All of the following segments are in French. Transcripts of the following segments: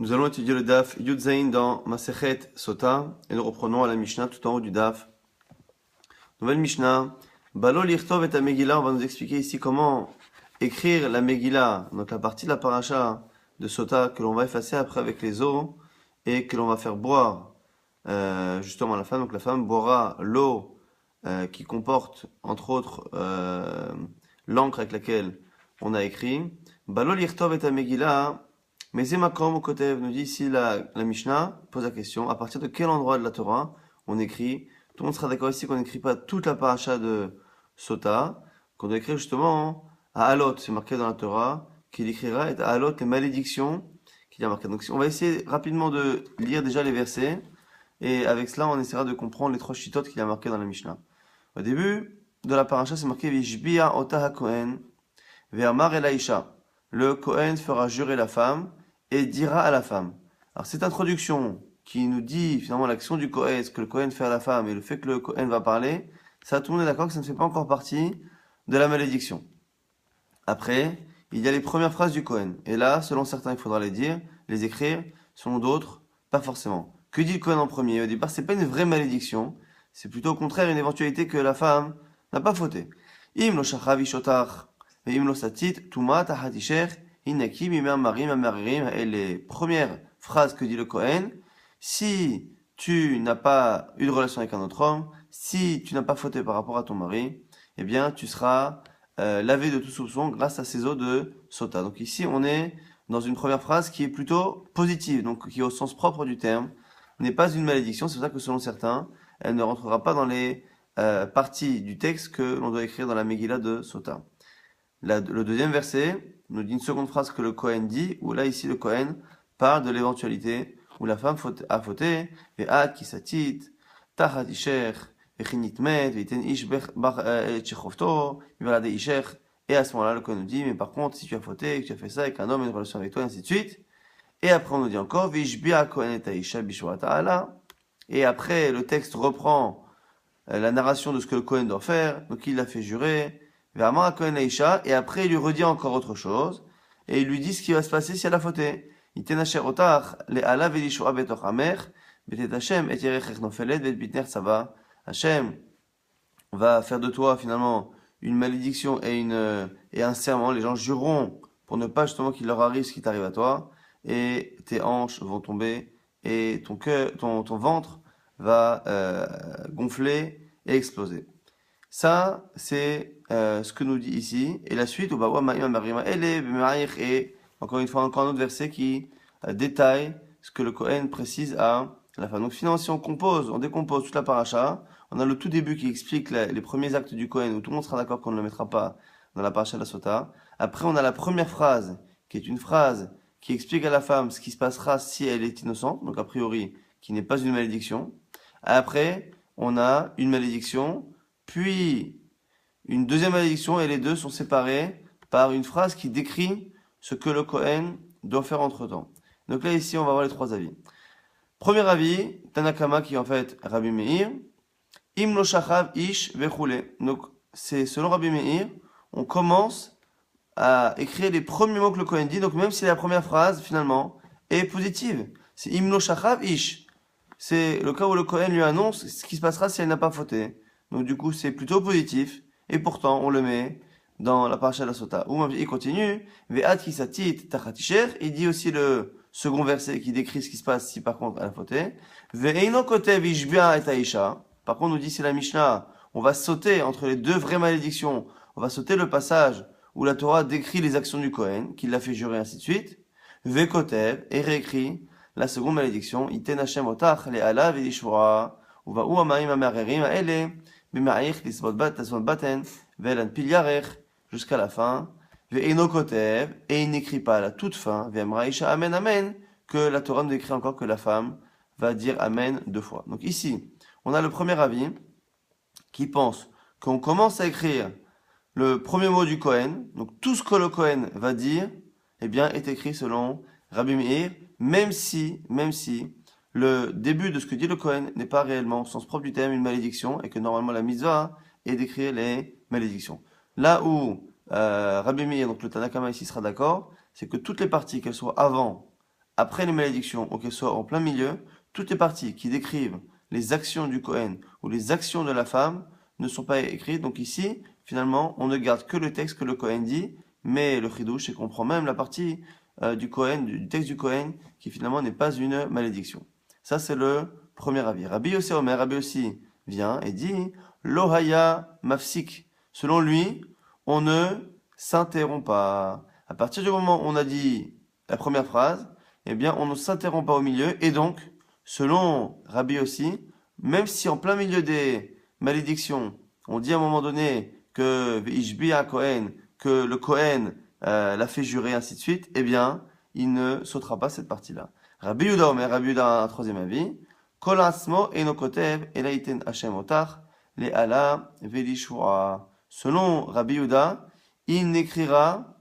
Nous allons étudier le Daf Yud Zayin dans Masechet Sota et nous reprenons à la Mishnah tout en haut du Daf. Nouvelle Mishnah. Balo lichtov et Megillah. On va nous expliquer ici comment écrire la Megillah, donc la partie de la paracha de Sota que l'on va effacer après avec les eaux et que l'on va faire boire justement à la femme. Donc la femme boira l'eau qui comporte entre autres l'encre avec laquelle on a écrit. Balo lichtov et Megillah. Mais Zemakom au côté nous dit ici la Mishnah pose la question à partir de quel endroit de la Torah on écrit. Tout le monde sera d'accord ici qu'on n'écrit pas toute la paracha de Sota, qu'on doit écrire justement à Alot, c'est marqué dans la Torah, qu'il écrira et à Alot les malédictions qu'il y a marquées. Donc on va essayer rapidement de lire déjà les versets et avec cela on essaiera de comprendre les trois chitotes qu'il y a marquées dans la Mishnah. Au début de la paracha c'est marqué Vishbia Ota HaKohen Ve'amar El Aisha. Le Kohen fera jurer la femme et dira à la femme. Alors cette introduction qui nous dit finalement l'action du Kohen, ce que le Kohen fait à la femme et le fait que le Kohen va parler, ça tout le monde est d'accord que ça ne fait pas encore partie de la malédiction. Après, il y a les premières phrases du Kohen. Et là, selon certains, il faudra les dire, les écrire, selon d'autres, pas forcément. Que dit le Kohen en premier? Au départ, c'est pas une vraie malédiction, c'est plutôt au contraire une éventualité que la femme n'a pas fauté. Im lo shachav ishotach. Et les premières phrases que dit le Kohen, si tu n'as pas eu de relation avec un autre homme, si tu n'as pas fauté par rapport à ton mari, eh bien tu seras lavé de tout soupçon grâce à ces eaux de Sota. Donc ici on est dans une première phrase qui est plutôt positive, donc qui au sens propre du terme n'est pas une malédiction. C'est pour ça que selon certains, elle ne rentrera pas dans les parties du texte que l'on doit écrire dans la Megillah de Sota. Le deuxième verset nous dit une seconde phrase que le Kohen dit, où là ici le Kohen parle de l'éventualité où la femme a fauté, et à qui satit, tachat isher, echinit met, veiten ish bar tchechovto, de isher, et à ce moment-là le Kohen nous dit, mais par contre si tu as fauté, que tu as fait ça avec un homme et une relation avec toi, et ainsi de suite. Et après on nous dit encore, vishbia Kohen et Aisha bishua ta'ala, et après le texte reprend la narration de ce que le Kohen doit faire, donc il l'a fait jurer, et après il lui redit encore autre chose, et il lui dit ce qui va se passer si elle a fauté. Hachem va faire de toi finalement une malédiction et un serment. Les gens jureront pour ne pas justement qu'il leur arrive ce qui t'arrive à toi, et tes hanches vont tomber, et ton cœur, ton ventre va gonfler et exploser. Ça, c'est ce que nous dit ici. Et la suite, et encore une fois, encore un autre verset qui détaille ce que le Kohen précise à la fin. Donc finalement, si on décompose toute la paracha, on a le tout début qui explique les premiers actes du Kohen, où tout le monde sera d'accord qu'on ne le mettra pas dans la paracha de la Sota. Après, on a la première phrase, qui est une phrase qui explique à la femme ce qui se passera si elle est innocente, donc a priori, qui n'est pas une malédiction. Après, on a une malédiction, puis une deuxième malédiction, et les deux sont séparés par une phrase qui décrit ce que le Kohen doit faire entre-temps. Donc là, ici, on va voir les trois avis. Premier avis, Tanakama, qui est en fait Rabbi Meir, Im lo shachav ish vechule. Donc, c'est selon Rabbi Meir, on commence à écrire les premiers mots que le Kohen dit, donc même si la première phrase, finalement, est positive. C'est Im lo shachav ish. C'est le cas où le Kohen lui annonce ce qui se passera si elle n'a pas fauté. Donc du coup, c'est plutôt positif. Et pourtant, on le met dans la paracha de la Sota. Ou il continue. Ve'at ki satit tachat isher. Il dit aussi le second verset qui décrit ce qui se passe si par contre elle a fauté. Ve'eino kotev ishbia et aisha. Par contre, on nous dit c'est la Mishnah. On va sauter entre les deux vraies malédictions. On va sauter le passage où la Torah décrit les actions du Kohen, qu'il l'a fait jurer, ainsi de suite. Ve'kotev, et réécrit la seconde malédiction. Iten Hashem otach le'ala ve'lishvora. Uva u amaim amarerim ha'ele. Jusqu'à la fin, et il n'écrit pas à la toute fin, amen amen, que la Torah nous décrit encore que la femme va dire amen deux fois. Donc ici, on a le premier avis qui pense qu'on commence à écrire le premier mot du Kohen, donc tout ce que le Kohen va dire, eh bien, est écrit selon Rabbi Meir, même si le début de ce que dit le Kohen n'est pas réellement, au sens propre du terme, une malédiction, et que normalement la mitzvah est d'écrire les malédictions. Là où Rabbi Meir, donc le Tanakama ici sera d'accord, c'est que toutes les parties, qu'elles soient avant après les malédictions, ou qu'elles soient en plein milieu, toutes les parties qui décrivent les actions du Kohen ou les actions de la femme ne sont pas écrites. Donc ici, finalement, on ne garde que le texte que le Kohen dit, mais le Chidouche, c'est qu'on prend même la partie du Kohen, du texte du Kohen, qui finalement n'est pas une malédiction. Ça, c'est le premier avis. Rabbi Yossi Omer, Rabbi Yossi vient et dit Lohaya mafsik. Selon lui, on ne s'interrompt pas. À partir du moment où on a dit la première phrase, eh bien, on ne s'interrompt pas au milieu. Et donc, selon Rabbi Yossi, même si en plein milieu des malédictions, on dit à un moment donné que Veishbi'a Kohen, que le Kohen l'a fait jurer, ainsi de suite, eh bien, il ne sautera pas cette partie-là. Rabbi Yehuda Omer, Rabbi Yehuda a un troisième avis. Kol asmo eno kotev elaiten Hashem otar le ala velishua. Selon Rabbi Yehuda, il n'écrira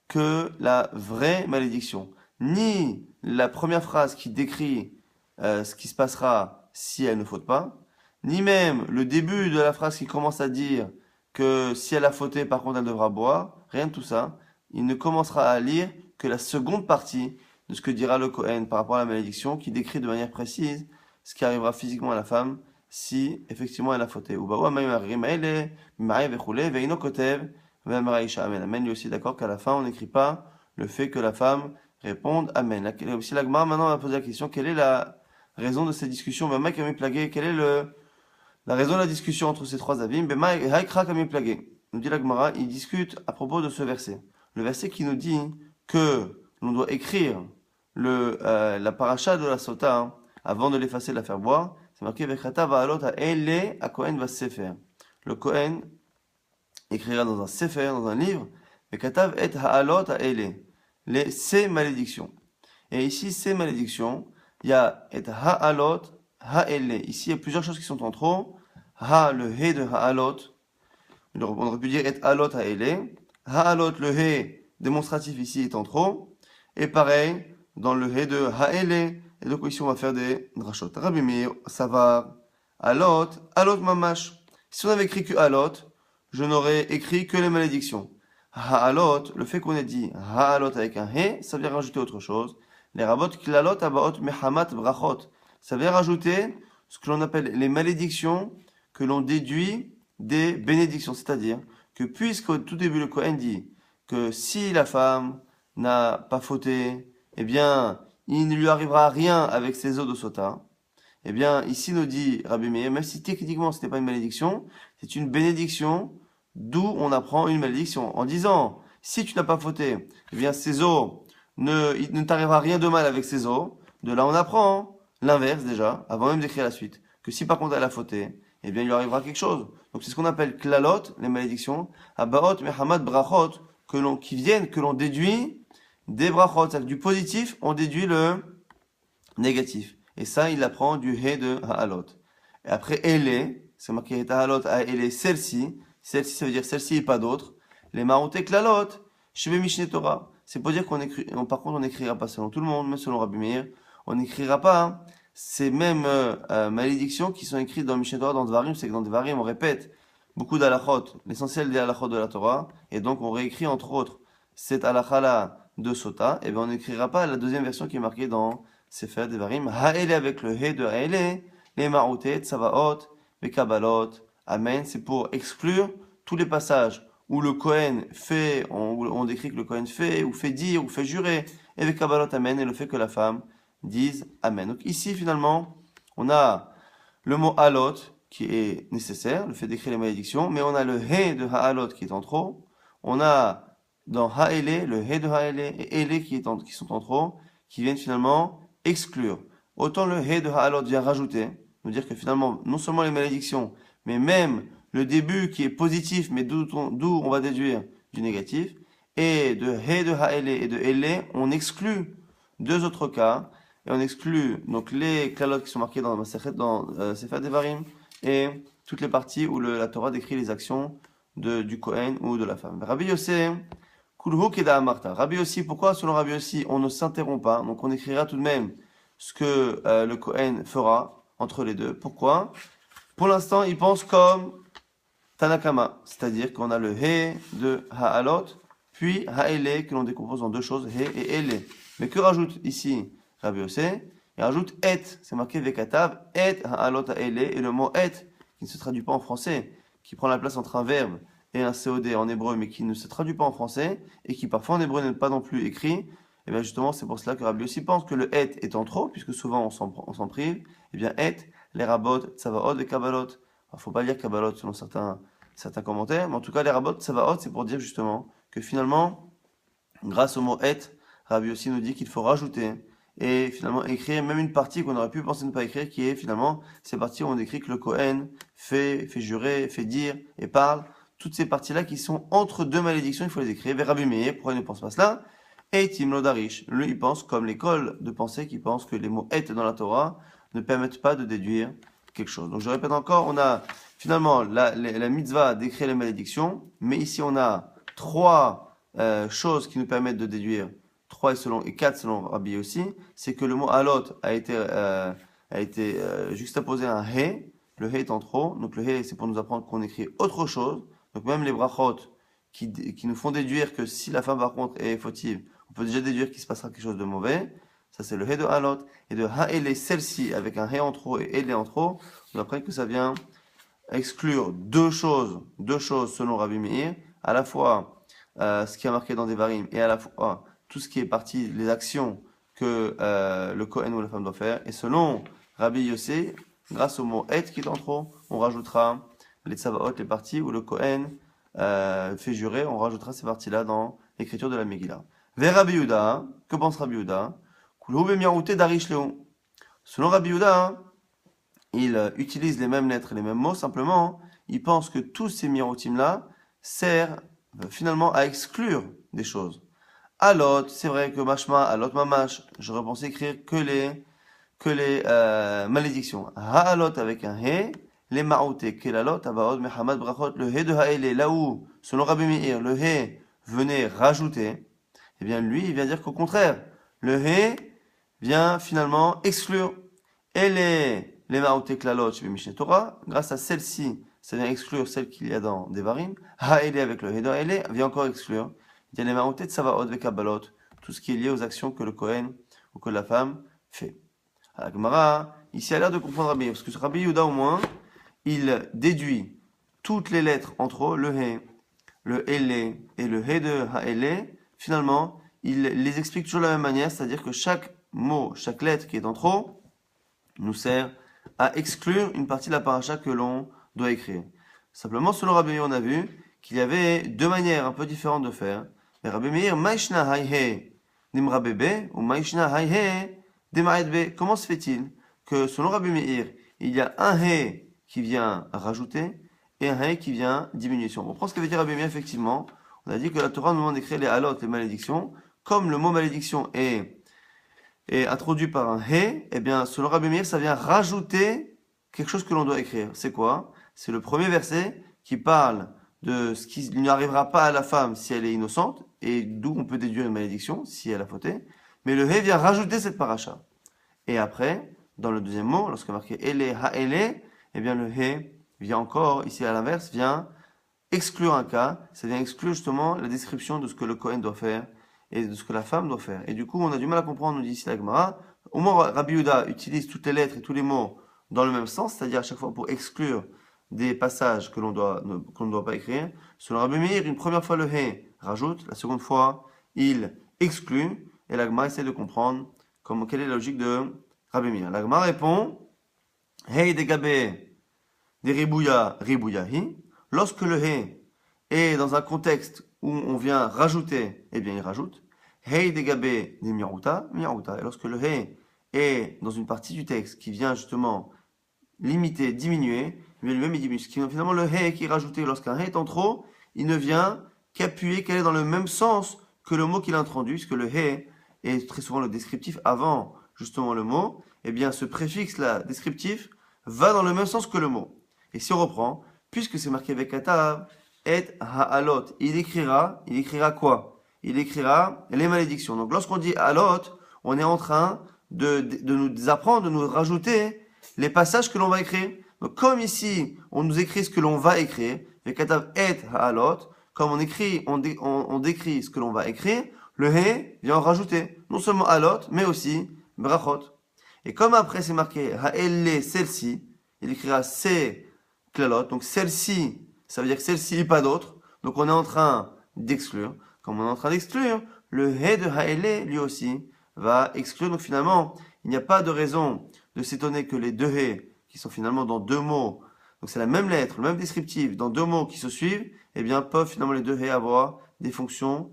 que la vraie malédiction, ni la première phrase qui décrit ce qui se passera si elle ne faute pas, ni même le début de la phrase qui commence à dire que si elle a fauté, par contre, elle devra boire, rien de tout ça. Il ne commencera à lire que la seconde partie de ce que dira le Kohen par rapport à la malédiction, qui décrit de manière précise ce qui arrivera physiquement à la femme si effectivement elle a fauté. Amen. Il est aussi d'accord qu'à la fin, on n'écrit pas le fait que la femme réponde Amen. Aussi, la Gemara maintenant va poser la question, quelle est la raison de cette discussion? Quelle est la raison de la discussion entre ces trois avis? Nous dit la Gemara, il discute à propos de ce verset. Le verset qui nous dit que l'on doit écrire la paracha de la sota hein, avant de l'effacer, de la faire boire. C'est marqué Vechata va'alot ha'ele a Kohen va sefer. Le Kohen écrira dans un sefer, dans un livre, Vechatav et ha'alot ha'ele. Ces malédictions. Et ici, ces malédictions, il y a et ha'alot ha'ele. Ici, il y a plusieurs choses qui sont en trop. Ha, le he de ha'alot. On aurait pu dire et ha'alot ha'ele. Ha'alot, le he démonstratif ici est en trop. Et pareil, dans le he de ha'ele. Et donc ici, on va faire des drachot. Rabbi Meir, savar, alot, alot mamash. Si on avait écrit que alot, je n'aurais écrit que les malédictions. Ha'alot, le fait qu'on ait dit ha'alot avec un he, ça vient rajouter autre chose. Les rabot klalot abaot mehamat brachot. Ça vient rajouter ce que l'on appelle les malédictions que l'on déduit des bénédictions. C'est-à-dire que puisque au tout début le Kohen dit que si la femme n'a pas fauté, eh bien, il ne lui arrivera rien avec ses eaux de sota. Eh bien, ici nous dit Rabbi Meir, même si techniquement ce n'est pas une malédiction, c'est une bénédiction d'où on apprend une malédiction. En disant, si tu n'as pas fauté, eh bien, ces eaux, il ne t'arrivera rien de mal avec ces eaux. De là, on apprend l'inverse déjà, avant même d'écrire la suite. Que si par contre elle a fauté, eh bien, il lui arrivera quelque chose. Donc, c'est ce qu'on appelle klalot, les malédictions, abaot, mehamad, brachot, que l'on déduit des brachot, c'est-à-dire du positif, on déduit le négatif. Et ça, il apprend du he de ha'alot. Et après, ele, c'est marqué ha'alot, ele, celle-ci, ça veut dire celle-ci et pas d'autre. Les marouté klalot, shebe mishne Torah. C'est pour dire par contre, on n'écrira pas selon tout le monde, même selon Rabbi Meir, on n'écrira pas hein, ces mêmes malédictions qui sont écrites dans Mishne Torah, dans Dvarim, c'est que dans Dvarim, on répète beaucoup d'halachot, l'essentiel des halachot de la Torah, et donc on réécrit entre autres cette halakha-là de sota, et bien on n'écrira pas la deuxième version qui est marquée dans Sefer Devarim, ha'ele avec le he de ha'ele, les marouté, tsavaot, les kabbalot, amen, c'est pour exclure tous les passages où le Kohen fait, on décrit que le Kohen fait, ou fait dire, ou fait jurer, et les kabbalot, amen, et le fait que la femme dise amen. Donc ici finalement, on a le mot halot qui est nécessaire, le fait d'écrire les malédictions, mais on a le he de ha'alot qui est en trop, on a dans ha'ele, le he de ha'ele et ele qui sont en trop, qui viennent finalement exclure. Autant le he de ha'alot vient rajouter, nous dire que finalement, non seulement les malédictions, mais même le début qui est positif, mais d'où on va déduire du négatif, et de he de ha'ele et de ele, on exclut deux autres cas, et on exclut donc les klalot qui sont marqués dans Sefer Devarim, et toutes les parties où la Torah décrit les actions du Kohen ou de la femme. Rabbi Yossi, Kulhu Keda Amarta. Rabbi Yossi, pourquoi selon Rabbi Yossi on ne s'interrompt pas? Donc on écrira tout de même ce que le Kohen fera entre les deux. Pourquoi? Pour l'instant, il pense comme Tanakama, c'est-à-dire qu'on a le he de ha'alot puis ha'ele que l'on décompose en deux choses, he et ele. Mais que rajoute ici Rabbi Yossé? Il rajoute et, c'est marqué vekatav, et ha'alot ha'ele, et le mot et, qui ne se traduit pas en français, qui prend la place entre un verbe et un COD en hébreu, mais qui ne se traduit pas en français, et qui parfois en hébreu n'est pas non plus écrit, et bien justement c'est pour cela que Rabbi Yossi pense que le et est en trop, puisque souvent on s'en prive, et bien et, les rabot, tsavaot et kabbalot. Il ne faut pas lire kabbalot selon certains commentaires, mais en tout cas les rabot, tsavaot, c'est pour dire justement que finalement, grâce au mot et, Rabbi Yossi nous dit qu'il faut rajouter et finalement écrire même une partie qu'on aurait pu penser ne pas écrire, qui est finalement ces parties où on décrit que le Kohen fait jurer, fait dire et parle. Toutes ces parties-là qui sont entre deux malédictions, il faut les écrire. Vers Rabbi Meir, pourquoi il ne pense pas cela? Et Tim Lodarish, lui il pense comme l'école de pensée qui pense que les mots et dans la Torah ne permettent pas de déduire quelque chose. Donc je répète encore, on a finalement la mitzvah d'écrire les malédictions, mais ici on a trois choses qui nous permettent de déduire 3 et 4 selon Rabbi aussi, c'est que le mot alot a été juxtaposé à un he, le he est en trop, donc le he c'est pour nous apprendre qu'on écrit autre chose, donc même les brachot qui nous font déduire que si la femme par contre est fautive, on peut déjà déduire qu'il se passera quelque chose de mauvais, ça c'est le he de alot, et de ha'ele, celle-ci avec un he en trop et ele en trop, on apprend que ça vient exclure deux choses selon Rabbi Meir, à la fois ce qui est marqué dans des varim et à la fois tout ce qui est parti, les actions que le Kohen ou la femme doit faire. Et selon Rabbi Yossé, grâce au mot et qui est en trop, on rajoutera les tsavaot, les parties où le Kohen fait jurer, on rajoutera ces parties-là dans l'écriture de la Megillah. Vers Rabbi Yehuda, que pense Rabbi Yehuda? Selon Rabbi Yehuda, il utilise les mêmes lettres et les mêmes mots, simplement, il pense que tous ces mirotim-là servent finalement à exclure des choses. Alot, c'est vrai que mashma, alot mamash, j'aurais pensé écrire que les malédictions. Ha'alot avec un he, les ma'outé, kelalot, abaot, mehamad, brachot, le he de ha'ele, là où, selon Rabbi Meir, le he venait rajouter, eh bien lui, il vient dire qu'au contraire, le he vient finalement exclure. Et les ma'outé, klalot, chez Mishneh Torah, grâce à celle-ci, ça vient exclure celle qu'il y a dans Devarim. Ha'ele avec le he de ha'ele vient encore exclure. Il y a les marotés de Savaot et Kabbalot, tout ce qui est lié aux actions que le Kohen ou que la femme fait. La Gemara, ici, a l'air de comprendre Rabbi, parce que ce Rabbi Yehuda, au moins, il déduit toutes les lettres entre eux, le he, le ele et le he de ha'ele. Finalement, il les explique toujours de la même manière, c'est-à-dire que chaque mot, chaque lettre qui est en trop, nous sert à exclure une partie de la paracha que l'on doit écrire. Simplement, selon Rabbi Yehuda, on a vu qu'il y avait deux manières un peu différentes de faire. Mais Rabbi Meir, Maishna Hayhe Nimra Bebe ou Maishna Hayhe Demaed Be. Comment se fait-il que selon Rabbi Meir, il y a un He qui vient rajouter et un He qui vient diminuer? On prend ce qu'avait dit Rabbi Meir, effectivement. On a dit que la Torah nous demande d'écrire les halot, les malédictions. Comme le mot malédiction est introduit par un He, eh bien, selon Rabbi Meir, ça vient rajouter quelque chose que l'on doit écrire. C'est quoi? C'est le premier verset qui parle de ce qui n'arrivera pas à la femme si elle est innocente, et d'où on peut déduire une malédiction si elle a fauté. Mais le he vient rajouter cette paracha. Et après, dans le deuxième mot, lorsque marqué ele, ha'ele, eh bien le he vient encore, ici à l'inverse, vient exclure un cas, ça vient exclure justement la description de ce que le Kohen doit faire et de ce que la femme doit faire. Et du coup, on a du mal à comprendre, nous dit ici la Gemara. Au moins, Rabbi Yehuda utilise toutes les lettres et tous les mots dans le même sens, c'est-à-dire à chaque fois pour exclure des passages que l'on ne doit pas écrire. Selon Rabbi Meir, une première fois le he rajoute, la seconde fois il exclut, et la Gemara essaie de comprendre quelle est la logique de Rabbi Meir. La Gemara répond Hey degabe de ribouyahi. Lorsque le he est dans un contexte où on vient rajouter, eh bien il rajoute. Hey degabe de miruta. Et lorsque le he est dans une partie du texte qui vient justement limiter, diminuer, lui-même il diminue. Finalement, le he qui est rajouté lorsqu'un he est en trop, il ne vient qu'appuyer, qu'elle est dans le même sens que le mot qu'il a introduit, puisque le he est très souvent le descriptif avant justement le mot. Eh bien, ce préfixe-là, descriptif, va dans le même sens que le mot. Et si on reprend, puisque c'est marqué avec katav, et ha'alot, il écrira quoi? Il écrira les malédictions. Donc, lorsqu'on dit alot, on est en train de nous apprendre, de nous rajouter les passages que l'on va écrire. Donc, comme ici, on nous écrit ce que l'on va écrire, vekatav et ha'alot, comme on décrit ce que l'on va écrire, le he vient en rajouter, non seulement alot, mais aussi brachot. Et comme après c'est marqué ha'elle, celle-ci, il écrira ces klalot, donc celle-ci, ça veut dire que celle-ci et pas d'autre. Donc on est en train d'exclure. Comme on est en train d'exclure, le he de ha'elle, lui aussi, va exclure. Donc finalement, il n'y a pas de raison de s'étonner que les deux he, qui sont finalement dans deux mots, donc c'est la même lettre, le même descriptif, dans deux mots qui se suivent, eh bien peuvent finalement les deux he avoir des fonctions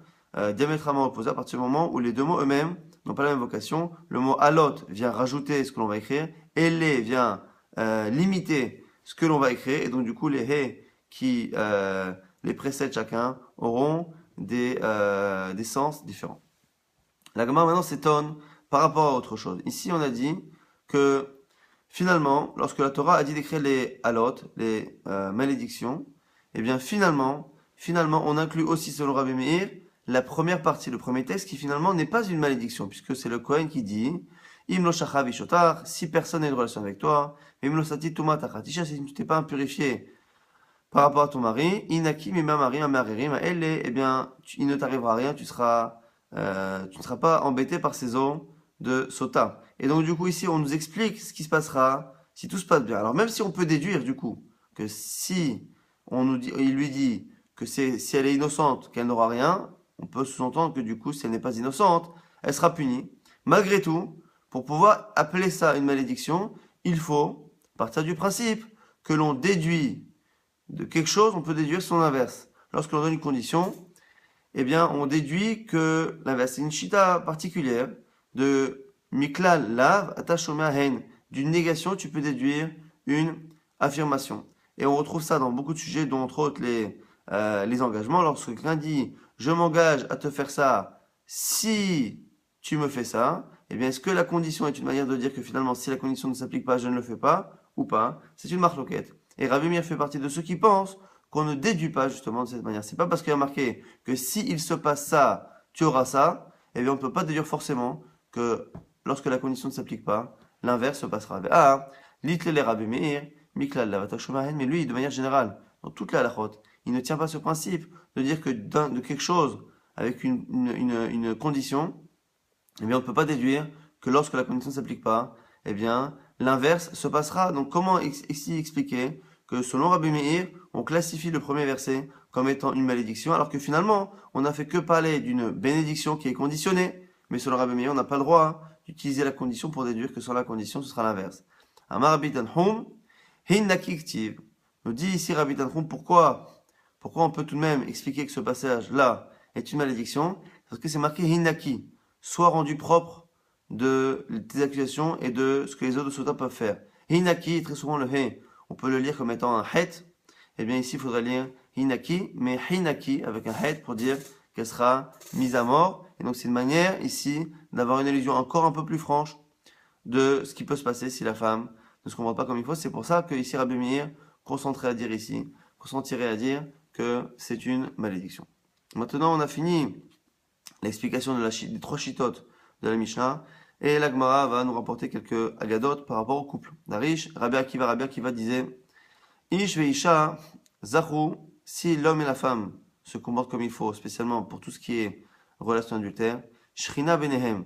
diamétralement opposées à partir du moment où les deux mots eux-mêmes n'ont pas la même vocation. Le mot alot vient rajouter ce que l'on va écrire, elle vient limiter ce que l'on va écrire, et donc du coup les he qui les précèdent chacun auront des sens différents. La Gemara maintenant s'étonne par rapport à autre chose. Ici on a dit que finalement, lorsque la Torah a dit d'écrire les halot, les malédictions, eh bien finalement, on inclut aussi, selon Rabbi Meir, la première partie, le premier texte, qui finalement n'est pas une malédiction, puisque c'est le Kohen qui dit Im lo shachav ishotar, si personne n'a une relation avec toi, Im lo sati tuma tachatisha, si tu ne t'es pas impurifié par rapport à ton mari, Inaki mima mari amarerim, elle est, eh bien, il ne t'arrivera rien, tu ne seras pas embêté par ces eaux de sota. Et donc du coup ici on nous explique ce qui se passera si tout se passe bien. Alors même si on peut déduire du coup que si il lui dit que si elle est innocente, qu'elle n'aura rien, on peut sous-entendre que du coup si elle n'est pas innocente, elle sera punie. Malgré tout, pour pouvoir appeler ça une malédiction, il faut partir du principe que l'on déduit de quelque chose, on peut déduire son inverse. Lorsque l'on donne une condition, eh bien, on déduit que l'inverse, c'est une chita particulière de miklal lav atashomea hen. D'une négation, tu peux déduire une affirmation. Et on retrouve ça dans beaucoup de sujets, dont entre autres les engagements. Lorsque quelqu'un dit « je m'engage à te faire ça si tu me fais ça », eh bien, est-ce que la condition est une manière de dire que finalement, si la condition ne s'applique pas, je ne le fais pas, ou pas? C'est une marloquette. Et Rabbi Meir fait partie de ceux qui pensent qu'on ne déduit pas justement de cette manière. C'est pas parce qu'il y a marqué que s'il se passe ça, tu auras ça, eh bien on ne peut pas déduire forcément que lorsque la condition ne s'applique pas, l'inverse se passera. Ah, litle le Rabbi Meir, miklal lavatach shomahen, mais lui, de manière générale, dans toute la halachot, il ne tient pas ce principe de dire que de quelque chose avec une condition, eh bien on ne peut pas déduire que lorsque la condition ne s'applique pas, eh bien l'inverse se passera. Donc comment ici expliquer que selon Rabbi Meir, on classifie le premier verset comme étant une malédiction, alors que finalement, on n'a fait que parler d'une bénédiction qui est conditionnée, mais selon Rabbi Meir, on n'a pas le droit d'utiliser la condition pour déduire que sur la condition, ce sera l'inverse. Amar Rabbi Tanhum, Hinnaki Ktiv. Nous dit ici Rabbi Tanhum, pourquoi on peut tout de même expliquer que ce passage-là est une malédiction? Parce que c'est marqué Hinnaki, soit rendu propre de tes accusations et de ce que les autres de Sota peuvent faire. Hinnaki est très souvent le He. On peut le lire comme étant un het. Eh bien ici il faudrait lire hinaki, mais hinaki avec un het pour dire qu'elle sera mise à mort. Et donc c'est une manière ici d'avoir une allusion encore un peu plus franche de ce qui peut se passer si la femme ne se comporte pas comme il faut. C'est pour ça que ici Rabbi Meir consentirait à dire que c'est une malédiction. Maintenant on a fini l'explication des trois chitotes de la Mishnah. Et la Gemara va nous rapporter quelques agadotes par rapport au couple. Darish, Rabbi Akiva disait Ish ve Isha, Zahu, si l'homme et la femme se comportent comme il faut, spécialement pour tout ce qui est relation adultère, Shrina Benehem,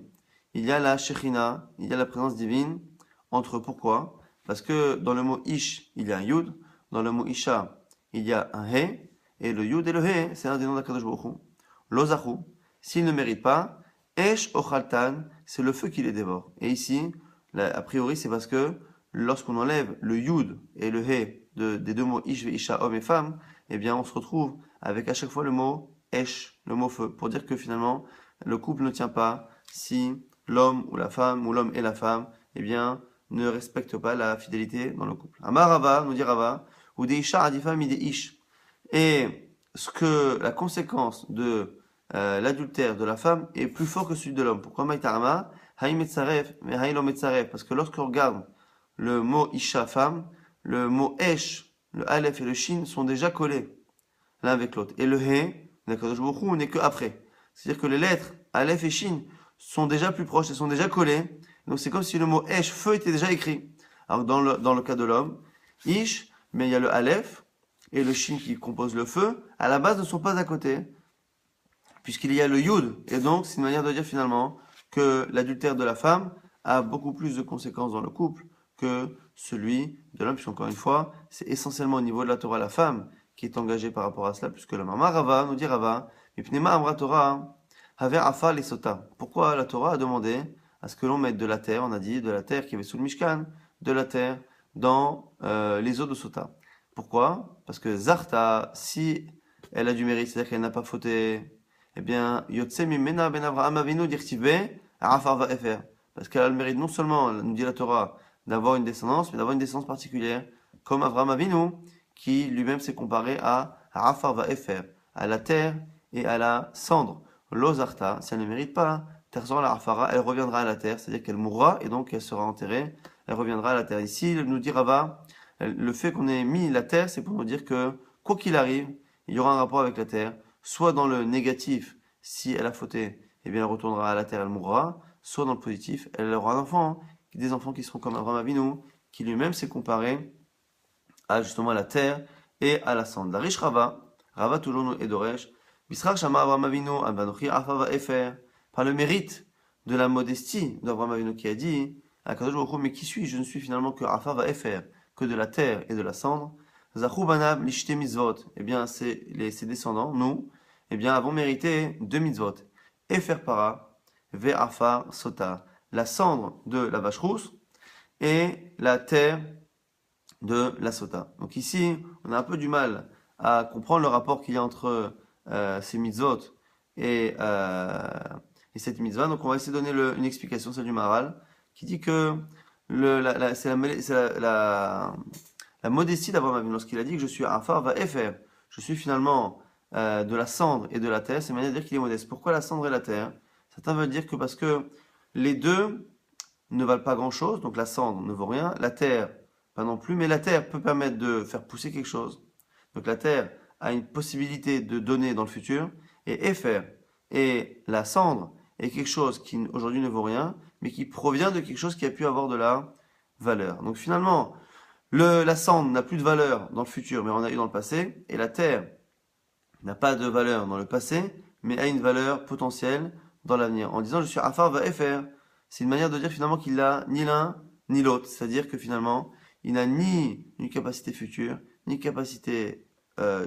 il y a la Shekhinah, il y a la présence divine entre eux. Pourquoi? Parce que dans le mot Ish, il y a un Yud, dans le mot Isha, il y a un He, et le Yud et le He, c'est un des noms d'Akadosh Baruch Hu. Lo Zahu, s'il ne mérite pas, Esh Ochaltan, c'est le feu qui les dévore. Et ici, a priori, c'est parce que lorsqu'on enlève le Yud et le He des deux mots Ish et Isha, homme et femme, eh bien, on se retrouve avec à chaque fois le mot Esh, le mot feu, pour dire que finalement, le couple ne tient pas si l'homme ou la femme, ou l'homme et la femme, eh bien, ne respectent pas la fidélité dans le couple. Amar Rava, nous dit Rava, ou des Isha adifam et des Ish. Et la conséquence de l'adultère de la femme est plus fort que celui de l'homme. Pourquoi Maïtarama parce que lorsqu'on regarde le mot Isha, femme, le mot Esh, le Aleph et le Shin sont déjà collés l'un avec l'autre. Et le He, n'est que après. C'est-à-dire que les lettres Aleph et Shin sont déjà plus proches, elles sont déjà collées. Donc c'est comme si le mot Esh, feu, était déjà écrit. Alors dans le cas de l'homme, Ish, mais il y a le Aleph, et le shin qui compose le feu, à la base ne sont pas à côté, puisqu'il y a le yud. Et donc, c'est une manière de dire finalement que l'adultère de la femme a beaucoup plus de conséquences dans le couple que celui de l'homme, puisqu'encore une fois, c'est essentiellement au niveau de la Torah la femme qui est engagée par rapport à cela, puisque la maman Rava, nous dit Rava, Mipnema Amra Torah, Haver Afa les Sota. Pourquoi la Torah a demandé à ce que l'on mette de la terre, on a dit de la terre qui avait sous le Mishkan, de la terre dans les eaux de Sota. Pourquoi? Parce que Zarta, si elle a du mérite, c'est-à-dire qu'elle n'a pas fauté, eh bien, Yotse Mimena Ben Avraham Avinu Dirtive, Arafar va faire. Parce qu'elle a le mérite non seulement, nous dit la Torah, d'avoir une descendance, mais d'avoir une descendance particulière, comme Avraham Avinu, qui lui-même s'est comparé à Arafar va faire, à la terre et à la cendre. L'Ozarta, si elle ne mérite pas, Terzor la Arafara, elle reviendra à la terre, c'est-à-dire qu'elle mourra et donc elle sera enterrée, elle reviendra à la terre. Ici, nous dit Rava, le fait qu'on ait mis la terre, c'est pour nous dire que, quoi qu'il arrive, il y aura un rapport avec la terre, soit dans le négatif, si elle a fauté, eh bien elle retournera à la terre, elle mourra, soit dans le positif, elle aura un enfant, des enfants qui seront comme Abraham Avinu, qui lui-même s'est comparé à justement la terre et à la cendre. La riche Rava toujours et Doresh, Bisrar Shama Abraham Avinu, Abanochi Afava Efer, par le mérite de la modestie d'Abraham Avinu qui a dit, mais qui suis-je? Je ne suis finalement que Afava Efer, que de la terre et de la cendre. Zachou Banab Lishte Mitzvot, eh bien ses descendants, nous, eh bien avons mérité 2 mitzvot. Efer Para, Ve'afar Sota, la cendre de la vache rousse et la terre de la sota. Donc ici, on a un peu du mal à comprendre le rapport qu'il y a entre ces mitzvot et cette mitzvah. Donc on va essayer de donner une explication, celle du Maharal, qui dit que c'est la modestie d'Abraham Avinu lorsqu'il a dit que je suis Afar va Efer. Je suis finalement de la cendre et de la terre. C'est une manière de dire qu'il est modeste. Pourquoi la cendre et la terre? Certains veulent dire que parce que les deux ne valent pas grand-chose, donc la cendre ne vaut rien, la terre pas non plus, mais la terre peut permettre de faire pousser quelque chose. Donc la terre a une possibilité de donner dans le futur, et Efer et la cendre est quelque chose qui aujourd'hui ne vaut rien, mais qui provient de quelque chose qui a pu avoir de la valeur. Donc finalement, la cendre n'a plus de valeur dans le futur, mais on a eu dans le passé, et la terre n'a pas de valeur dans le passé, mais a une valeur potentielle dans l'avenir. En disant je suis Afar va Efer, c'est une manière de dire finalement qu'il n'a ni l'un ni l'autre. C'est-à-dire que finalement, il n'a ni une capacité future, ni une capacité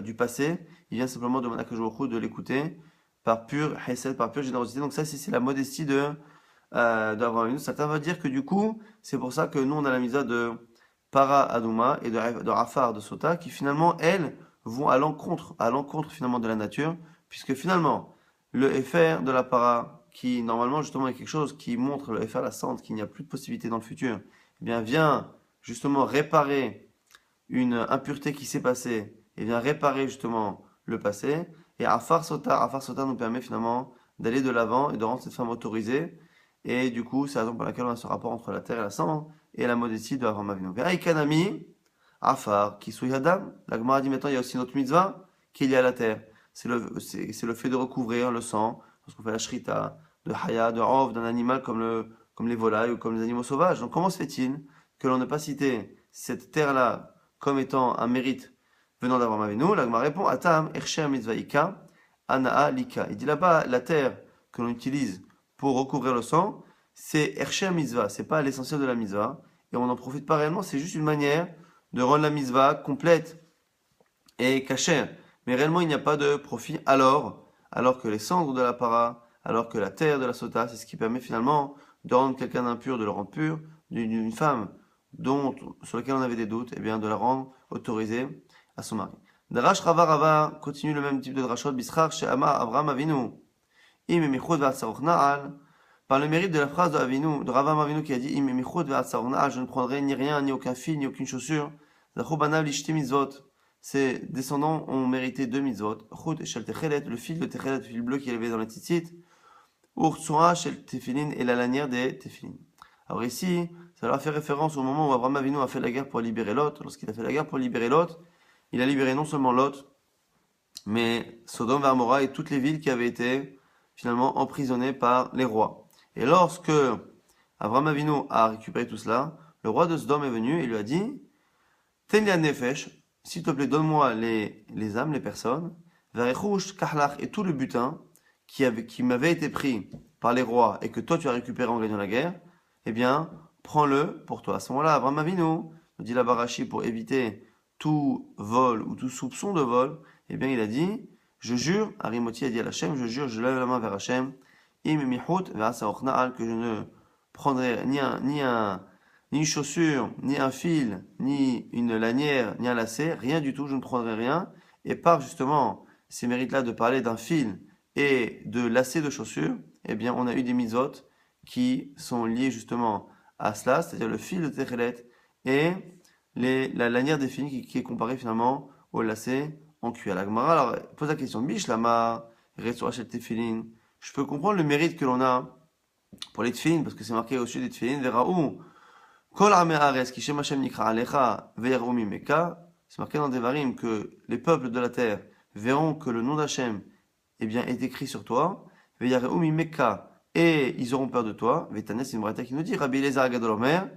du passé. Il vient simplement demander à Kajourou de l'écouter par pure hesed, par pure générosité. Donc ça, c'est la modestie d'Avraham Avinu. Certains vont dire que du coup, c'est pour ça que nous, on a la misa de Para Aduma et de Rafar de Sota, qui finalement, elles, vont à l'encontre finalement de la nature, puisque finalement, le FR de la Para, qui normalement justement est quelque chose qui montre le FR, la cendre, qu'il n'y a plus de possibilité dans le futur, eh bien vient justement réparer une impureté qui s'est passée, et vient réparer justement le passé. Et Afar Sota nous permet finalement d'aller de l'avant et de rendre cette femme autorisée. Et du coup, c'est la raison pour laquelle on a ce rapport entre la terre et la cendre et la modestie de Avraham Avinu. Ve'aikanami, Afar, Kisui Hadam. La Gemara dit maintenant, il y a aussi notre mitzvah qui est liée à la terre. C'est le fait de recouvrir le sang, lorsqu'on fait la shrita, de haya, de rov, d'un animal comme les volailles ou comme les animaux sauvages. Donc comment se fait-il que l'on n'ait pas cité cette terre-là comme étant un mérite venant d'Avraham Avinu? La Gemara répond, Atam, Ersher Mitzvahika, Anaa Lika. Il dit là-bas, la terre que l'on utilise pour recouvrir le sang, c'est Ersher Mitzvah, c'est pas l'essentiel de la mitzvah, et on n'en profite pas réellement, c'est juste une manière de rendre la mitzvah complète et cachée. Mais réellement, il n'y a pas de profit alors que les cendres de la para, alors que la terre de la sota, c'est ce qui permet finalement de rendre quelqu'un d'impur, de le rendre pur, d'une femme sur laquelle on avait des doutes, et bien de la rendre autorisée à son mari. Darash Rava continue le même type de drashot, Bisrar She'ama Avraham Avinu. Par le mérite de la phrase de Rava Avinu qui a dit je ne prendrai ni rien, ni aucun fil, ni aucune chaussure. Ses descendants ont mérité 2 mitzvot. Le fil de Techelet, le fil bleu qui est élevé dans les tzitzit. Ursura shel Tefilin et la lanière des Tefilin. Alors ici, ça leur fait référence au moment où Avraham Avinu a fait la guerre pour libérer Lot. Lorsqu'il a fait la guerre pour libérer Lot, il a libéré non seulement Lot, mais Sodome, Gomorrhe et toutes les villes qui avaient été finalement emprisonnées par les rois. Et lorsque Avraham Avinu a récupéré tout cela, le roi de Sodome est venu et lui a dit Ten li nefesh, s'il te plaît, donne-moi les âmes, les personnes, Verechush, Kahlach, et tout le butin qui m'avait été pris par les rois et que toi tu as récupéré en gagnant la guerre, eh bien, prends-le pour toi. À ce moment-là, Abraham Avinu, nous dit la Barachi, pour éviter tout vol ou tout soupçon de vol, eh bien, il a dit, je jure, Arimoti a dit à Hachem, je jure, je lève la main vers Hachem, im mihut ve'asa que je ne prendrai ni une chaussure, ni un fil, ni une lanière, ni un lacet, rien du tout, je ne prendrai rien. Et par justement ces mérites-là de parler d'un fil et de lacets de chaussures, eh bien on a eu des mitzvot qui sont liés justement à cela, c'est-à-dire le fil de Techelet et la lanière des fils qui est comparée finalement au lacet en cuir. La Gemara alors pose la question, Bishlama, Retsurachel Tefilin, je peux comprendre le mérite que l'on a pour les tefilin, parce que c'est marqué au-dessus des tefilin, Veraou, Kol Amei Haaretz, Ki Shem Hashem Nikra Alecha, Ve'yarou Mimeka, c'est marqué dans Devarim que les peuples de la terre verront que le nom d'Hachem eh bien, est écrit sur toi, Ve'yarou Mimeka, et ils auront peur de toi, Ve'tanes, c'est une braïta qui nous dit, Rabbi Eliezer Agadol Omer,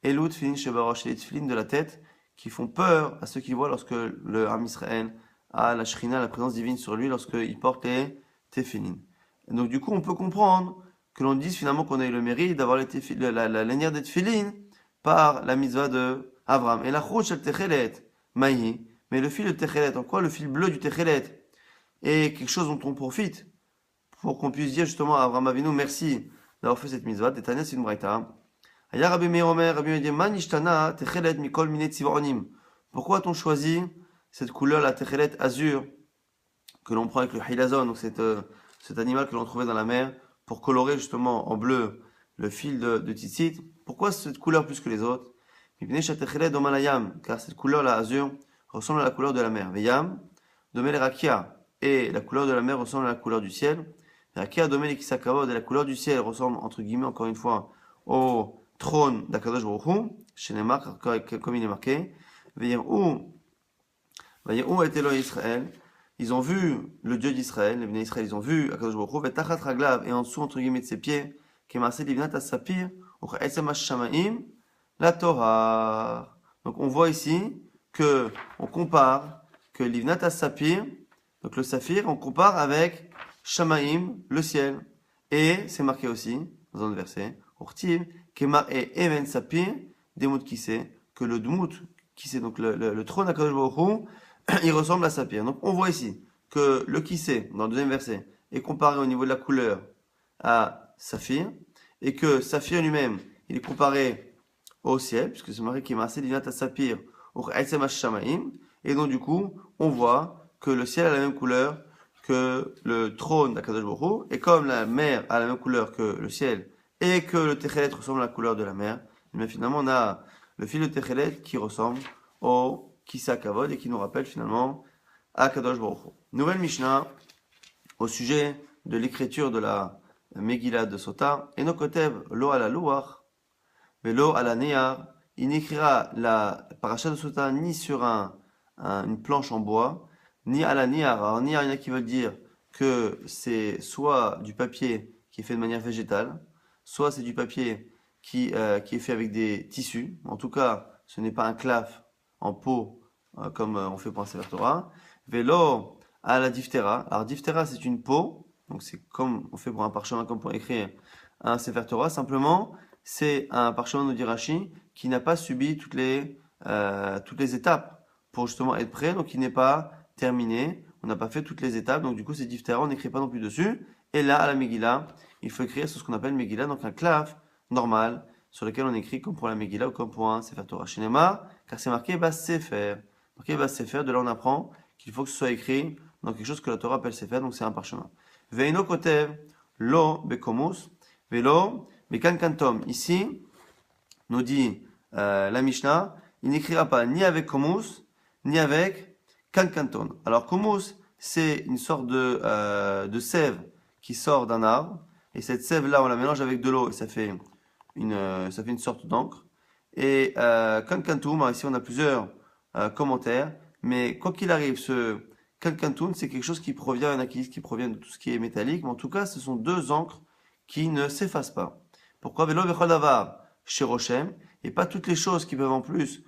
Elou Tefilin Shebarosh, les tefilin de la tête, qui font peur à ceux qui voient lorsque le Ham Israël a la Shrina, la présence divine sur lui, lorsqu'il porte les tefilin. Donc du coup, on peut comprendre que l'on dise finalement qu'on a eu le mérite d'avoir la lanière des tefilin par la mitzvah de Avram. Et la chouch al techelet, maï, mais le fil de techelet, en quoi le fil bleu du techelet est quelque chose dont on profite pour qu'on puisse dire justement à Avram Avinu merci d'avoir fait cette mitzvah. Détania, c'est une braïta. Aya Rabbi Meir Omer, Rabbi Meir dit man ishtana techelet mikol minet tzivronim. Pourquoi a-t-on choisi cette couleur, la techelet azur, que l'on prend avec le hilazon, donc cet animal que l'on trouvait dans la mer, pour colorer justement en bleu le fil de tzitzit. Pourquoi cette couleur plus que les autres? Car cette couleur-là, azur, ressemble à la couleur de la mer. Veyam, domel rakia, et la couleur de la mer ressemble à la couleur du ciel. Rakia, domel kisakavod, et la couleur du ciel ressemble, entre guillemets, encore une fois, au trône d'Akadosh Baruch Hu, chez Neymar, comme il est marqué. Veyam, où était l'Oï Israël? Ils ont vu le Dieu d'Israël, les Bnei Israël, ils ont vu Akadosh Baruch Hu, Vetachat Raglav, et en dessous, entre guillemets, de ses pieds, Kemasé Livnat As-Sapir, Uch Etzem Ash-Shamaim, la Torah. Donc on voit ici que on compare que Livnat As-Sapir, donc le saphir, on compare avec Shamaim, le ciel. Et c'est marqué aussi, dans un verset, Urtiv, Kema et Even Sapir, Demut Kissé, que le Dmut, Kissé, donc le trône d'Akadosh Baruch Hu, il ressemble à saphir. Donc on voit ici que le kissé, dans le deuxième verset, est comparé au niveau de la couleur à saphir, et que saphir lui-même, il est comparé au ciel, puisque c'est marqué qu'il est marqué Livnat As-Sapir, et donc du coup, on voit que le ciel a la même couleur que le trône d'Akadosh Baruch Hu, et comme la mer a la même couleur que le ciel, et que le Techelet ressemble à la couleur de la mer, mais finalement on a le fil de Techelet qui ressemble au Kisa Kavod et qui nous rappelle finalement à Kadosh Baruch Hu. Nouvelle Mishnah au sujet de l'écriture de la Megillah de Sota. Eno kotev lo ala luach velo ala neyar. Il n'écrira la paracha de Sota ni sur une planche en bois, ni à la niyar. Alors niyar, il y en a qui veulent dire que c'est soit du papier qui est fait de manière végétale, soit c'est du papier qui est fait avec des tissus. En tout cas, ce n'est pas un claf en peau, comme on fait pour un Sefer Torah. Vélo à la diphtéra. Alors, diphtéra, c'est une peau. Donc, c'est comme on fait pour un parchemin, comme pour écrire un Sefer Torah. Simplement, c'est un parchemin, nous dit Rashi, qui n'a pas subi toutes les étapes pour justement être prêt. Donc, il n'est pas terminé. On n'a pas fait toutes les étapes. Donc, du coup, c'est diphtéra. On n'écrit pas non plus dessus. Et là, à la Megillah, il faut écrire sur ce qu'on appelle Megillah. Donc, un claf normal sur lequel on écrit comme pour la Megillah ou comme pour un Sefer Torah Shinema, car c'est marqué Bas Sefer. Marqué Bas Sefer, de là on apprend qu'il faut que ce soit écrit dans quelque chose que la Torah appelle Sefer, donc c'est un parchemin. Veino kotev lo bekomus, velo bekan kantom. Ici, nous dit la Mishnah, il n'écrira pas ni avec komus, ni avec kankanton. Alors komus, c'est une sorte de sève qui sort d'un arbre, et cette sève-là, on la mélange avec de l'eau, et ça fait une sorte d'encre. Et Kankantum, ici on a plusieurs commentaires, mais quoi qu'il arrive, ce Kankantum, c'est quelque chose qui provient, qui provient de tout ce qui est métallique, mais en tout cas, ce sont deux encres qui ne s'effacent pas. Pourquoi Velo Bechol Davar chez Rochem, et pas toutes les choses qui peuvent en plus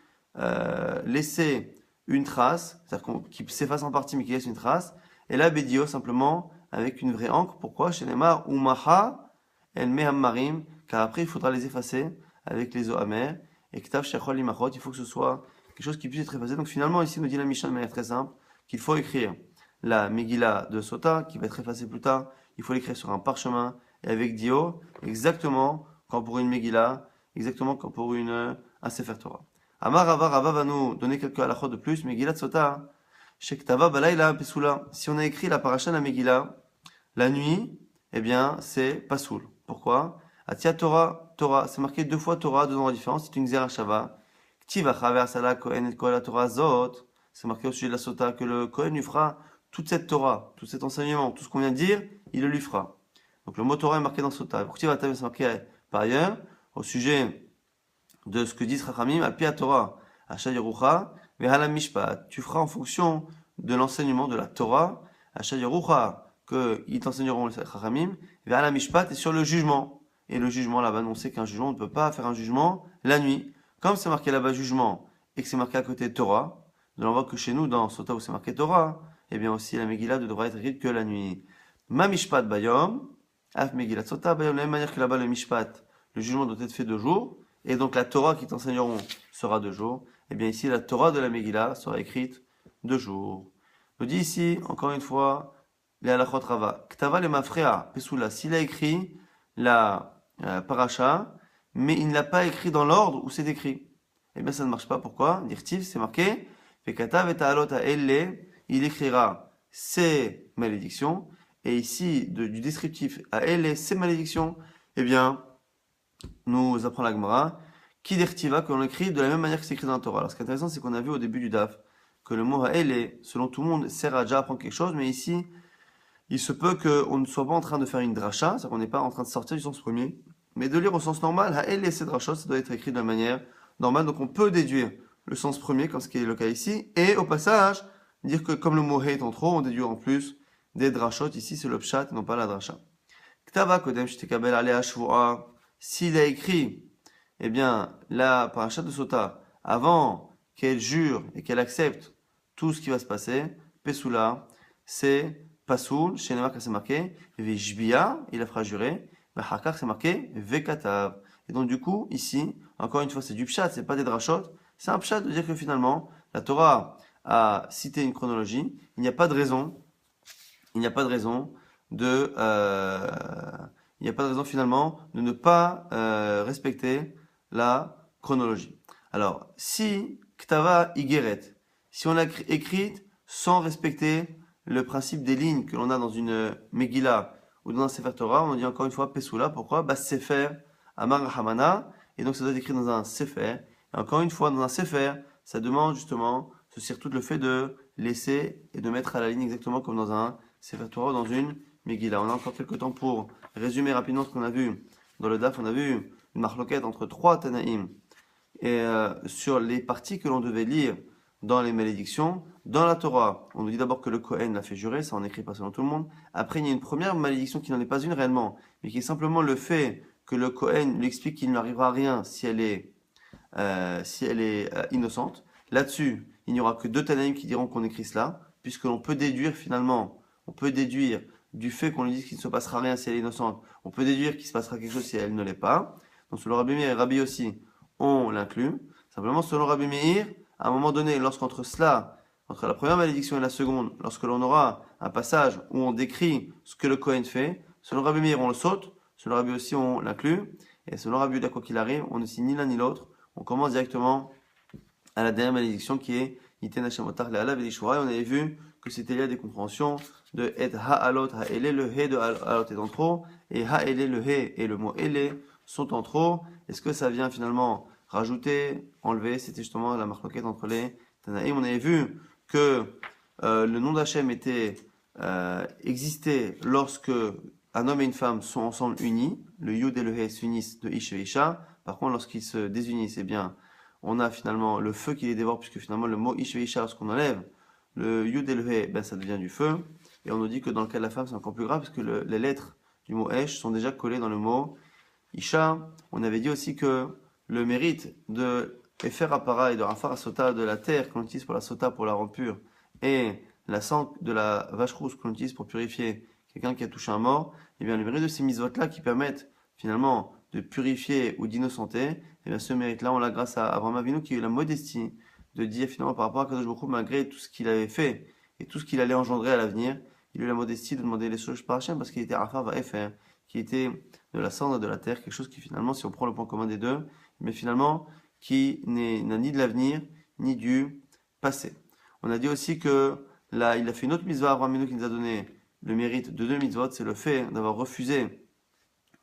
laisser une trace, c'est-à-dire qui s'efface en partie mais qui laisse une trace. Et là, Bedio, simplement, avec une vraie encre. Pourquoi? Chez Neymar, Umaha, El Mehammarim, car après, il faudra les effacer avec les eaux amères. Et Ktav Shechol Limachot, il faut que ce soit quelque chose qui puisse être effacé. Donc finalement, ici, nous dit la Mishnah de manière très simple, qu'il faut écrire la Megillah de Sota, qui va être effacée plus tard. Il faut l'écrire sur un parchemin et avec Dio, exactement comme pour une Megillah, exactement comme pour un Sefer Torah. Amar Rava, Rava va nous donner quelques halachot de plus. Megillah de Sota, Shektava Balayla Pesula. Si on a écrit la paracha de la Megillah, la nuit, eh bien, c'est Pasoul. Pourquoi? Atia Torah, Torah, c'est marqué deux fois Torah, deux endroits différents, c'est une Xera Shava. Ktiva Chaver Sala Kohen et Kol Torah Zot, c'est marqué au sujet de la Sota que le Kohen lui fera toute cette Torah, tout cet enseignement, tout ce qu'on vient de dire, il le lui fera. Donc le mot Torah est marqué dans Sota. Pour Ktiva Tav, c'est marqué par ailleurs au sujet de ce que disent Chachamim, al Pia Torah, Asha Yerucha, Vehala Mishpat. Tu feras en fonction de l'enseignement de la Torah, Asha Yerucha, qu'ils t'enseigneront les Chachamim, Vehala Mishpat, et sur le jugement. Et le jugement, là-bas, on sait qu'un jugement, on ne peut pas faire un jugement la nuit. Comme c'est marqué là-bas jugement, et que c'est marqué à côté Torah, nous on voit que chez nous, dans Sota où c'est marqué Torah, eh bien aussi la Megillah ne devra être écrite que la nuit. Ma Mishpat Bayom, Af Megillah Sota Bayom, de la même manière que là-bas le Mishpat, le jugement doit être fait 2 jours, et donc la Torah qui t'enseigneront sera 2 jours. Eh bien ici, la Torah de la Megillah sera écrite 2 jours. Je dis ici, encore une fois, les halachot Rava. Ktava le mafrea, Pesula, s'il a écrit la paracha, mais il ne l'a pas écrit dans l'ordre où c'est écrit. Eh bien ça ne marche pas. Pourquoi? Dirtiv, c'est marqué, Vekatav et ta'alot ha'elle, il écrira ces malédictions, et ici, du descriptif à elle, ces malédictions, eh bien, nous apprend la Gemara, qui dertiva, que l'on écrit de la même manière que c'est écrit dans la Torah. Alors ce qui est intéressant, c'est qu'on a vu au début du DAF que le mot ha'ele, selon tout le monde, sert à déjà apprendre quelque chose, mais ici, il se peut qu'on ne soit pas en train de faire une dracha, c'est-à-dire qu'on n'est pas en train de sortir du sens premier, mais de lire au sens normal, ha'ele et ces drachot, ça doit être écrit de la manière normale, donc on peut déduire le sens premier, comme ce qui est le cas ici, et au passage, dire que comme le mot he est en trop, on déduit en plus des drachot, ici c'est le pshat, non pas la dracha. Ktava kodem shtekabel alea shvua, s'il a écrit, eh bien, la paracha de Sota, avant qu'elle jure et qu'elle accepte tout ce qui va se passer, Pesula, c'est Pasoul, chez Neymar, c'est marqué, Vejbia, il a fera jurer, Vachakar, c'est marqué, Vekatav. Et donc, du coup, ici, encore une fois, c'est du pshat, c'est pas des drachot, c'est un pshat de dire que finalement, la Torah a cité une chronologie, il n'y a pas de raison, de, il n'y a pas de raison finalement de ne pas respecter la chronologie. Alors, si Ktava Igeret, si on l'a écrite sans respecter le principe des lignes que l'on a dans une Megillah ou dans un Sefer Torah, on dit encore une fois Pesula. Pourquoi? Bas Sefer Amar Hamana, et donc ça doit être écrit dans un Sefer. Et encore une fois, dans un Sefer, ça demande justement, ce surtout le fait de laisser et de mettre à la ligne exactement comme dans un Sefer Torah ou dans une Megillah. On a encore quelques temps pour résumer rapidement ce qu'on a vu dans le DAF. On a vu une marloquette entre 3 Tanaïm et sur les parties que l'on devait lire dans les malédictions. Dans la Torah, on nous dit d'abord que le Kohen l'a fait jurer, ça en écrit pas selon tout le monde. Après, il y a une première malédiction qui n'en est pas une réellement, mais qui est simplement le fait que le Kohen lui explique qu'il n'arrivera à rien si elle est innocente. Là-dessus, il n'y aura que 2 Tanaïm qui diront qu'on écrit cela, puisque l'on peut déduire finalement, du fait qu'on lui dise qu'il ne se passera rien si elle est innocente, on peut déduire qu'il se passera quelque chose si elle ne l'est pas. Donc selon Rabbi Meir et Rabbi aussi, on l'inclut. Simplement, selon Rabbi Meir, à un moment donné, lorsqu'entre cela, entre la première malédiction et la seconde, lorsque l'on aura un passage où on décrit ce que le Kohen fait, selon Rabbi Meir, on le saute, selon Rabbi aussi, on l'inclut, et selon Rabbi Yuda, quoi qu'il arrive, on ne signe ni l'un ni l'autre, on commence directement à la dernière malédiction qui est Iten Hashem Otar Le'alav Elishura, et on avait vu que c'était lié à des compréhensions de Et Ha'alot, Ha'ele, le He de Ha'alot est en trop, et Ha'ele, le He et le mot Ele sont en trop. Est-ce que ça vient finalement rajouter, enlever? C'était justement la marloquette entre les Tanaïm. On avait vu que le nom d'Hachem existait lorsque un homme et une femme sont ensemble unis. Le Yud et le He s'unissent de Ish et Isha. Par contre, lorsqu'ils se désunissent, eh bien, on a finalement le feu qui les dévore, puisque finalement le mot Ish et Isha, lorsqu'on enlève le Yud et le He, ben, ça devient du feu. Et on nous dit que dans le cas de la femme, c'est encore plus grave, parce que les lettres du mot Esh sont déjà collées dans le mot Isha. On avait dit aussi que le mérite de et faire appareil et de rafar sota de la terre qu'on utilise pour la sota pour la rendre pure, et la sang de la vache rousse qu'on utilise pour purifier quelqu'un qui a touché un mort, et bien le mérite de ces mitzvot-là qui permettent finalement de purifier ou d'innocenter, et bien ce mérite-là, on l'a grâce à Abraham Avinu qui a eu la modestie de dire finalement par rapport à Kadosh Baruch Hu, malgré tout ce qu'il avait fait et tout ce qu'il allait engendrer à l'avenir, il a eu la modestie de demander les choses par Hachem parce qu'il était Rafar Va'efer, qui était de la cendre et de la terre, quelque chose qui finalement, si on prend le point commun des deux, mais finalement qui n'a ni de l'avenir ni du passé. On a dit aussi que là, il a fait une autre mitzvah, Abraham Avinu, qui nous a donné le mérite de deux mitzvot, c'est le fait d'avoir refusé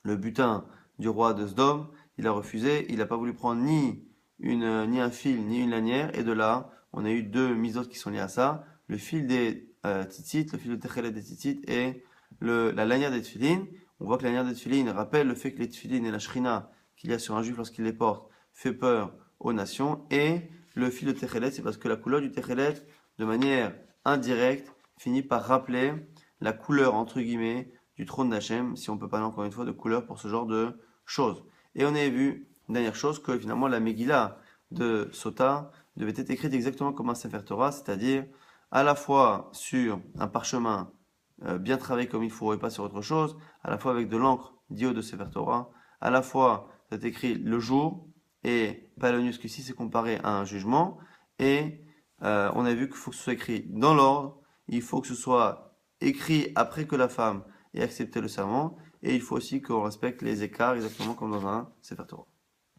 le butin du roi de Sdom. Il a refusé, il n'a pas voulu prendre ni un fil, ni une lanière, et de là, on a eu deux mitzvot qui sont liés à ça, le fil des tzitzit, le fil de Techelet des tzitzit, et la lanière des tefillin. On voit que la lanière des tefillin rappelle le fait que les tefillin et la shrina qu'il y a sur un juif lorsqu'il les porte fait peur aux nations, et le fil de Techelet, c'est parce que la couleur du Techelet, de manière indirecte, finit par rappeler la couleur, entre guillemets, du trône d'Hachem, si on peut parler encore une fois de couleur pour ce genre de choses. Et on avait vu, une dernière chose, que finalement la Megillah de Sota devait être écrite exactement comme un Sefer Torah, c'est-à-dire à la fois sur un parchemin bien travaillé comme il faut et pas sur autre chose, à la fois avec de l'encre d'iode de Sefer Torah, à la fois c'est écrit le jour, et pas le news que si c'est comparé à un jugement, et on a vu qu'il faut que ce soit écrit dans l'ordre, il faut que ce soit écrit après que la femme ait accepté le serment, et il faut aussi qu'on respecte les écarts exactement comme dans un Sefer Torah.